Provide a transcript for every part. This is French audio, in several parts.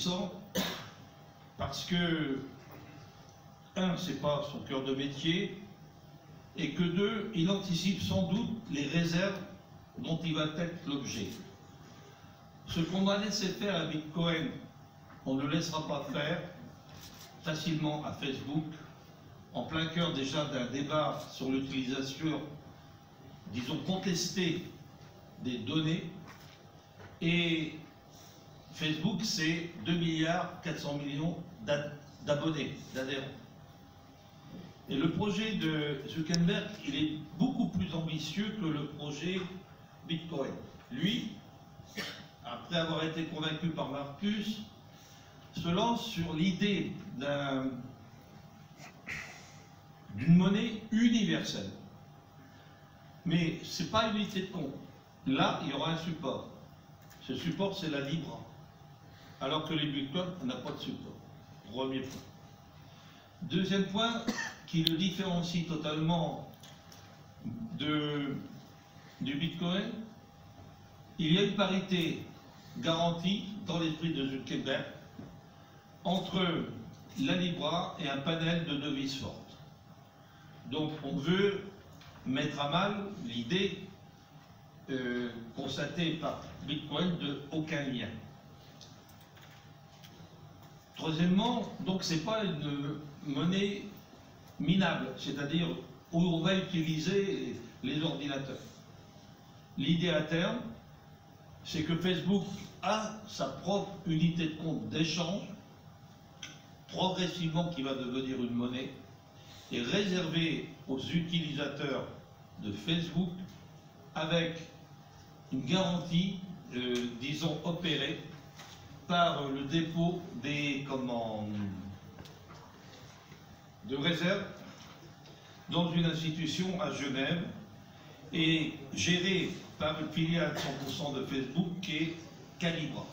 réticent parce que, un, c'est pas son cœur de métier, et que deux, il anticipe sans doute les réserves dont il va être l'objet. Ce qu'on a laissé faire à Bitcoin, on ne le laissera pas faire facilement à Facebook, en plein cœur déjà d'un débat sur l'utilisation, disons, contestée des données. Et Facebook, c'est 2 milliards 400 millions d'abonnés, d'adhérents. Et le projet de Zuckerberg, il est beaucoup plus ambitieux que le projet Bitcoin. Lui, après avoir été convaincu par Marcus, se lance sur l'idée d'une monnaie universelle. Mais ce n'est pas une unité de compte. Là, il y aura un support. Ce support, c'est la Libra. Alors que les Bitcoin, on n'a pas de support. Premier point. Deuxième point, qui le différencie totalement du Bitcoin, il y a une parité garantie dans l'esprit de Zuckerberg entre la Libra et un panel de devises fortes. Donc on veut mettre à mal l'idée constatée par Bitcoin de aucun lien. Troisièmement, donc c'est pas une monnaie minable, c'est-à-dire où on va utiliser les ordinateurs. L'idée à terme, c'est que Facebook a sa propre unité de compte d'échange, progressivement qui va devenir une monnaie, et réservée aux utilisateurs de Facebook avec une garantie, disons, opérée par le dépôt des de réserve dans une institution à Genève et gérée par une filiale 100% de Facebook qui est Calibra.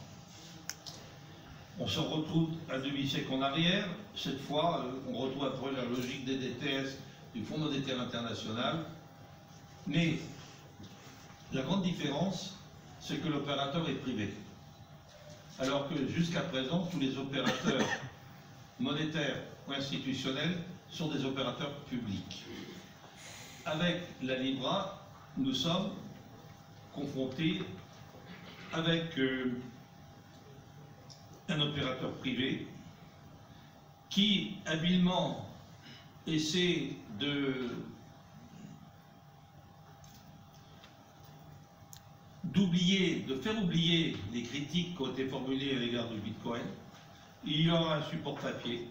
On se retrouve un demi-siècle en arrière. Cette fois, on retrouve après la logique des DTS du Fonds monétaire international. Mais la grande différence, c'est que l'opérateur est privé. Alors que jusqu'à présent, tous les opérateurs monétaires ou institutionnels sont des opérateurs publics. Avec la Libra, nous sommes confrontés avec un opérateur privé qui habilement essaie de faire oublier les critiques qui ont été formulées à l'égard du Bitcoin. Il y aura un support papier.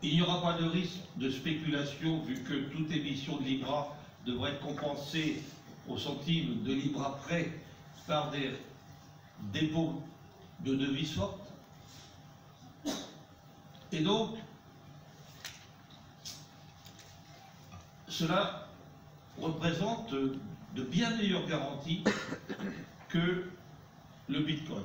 Il n'y aura pas de risque de spéculation vu que toute émission de Libra devrait être compensée au centime de Libra près par des dépôts de devises fortes. Et donc, cela représente de bien meilleures garanties que le Bitcoin.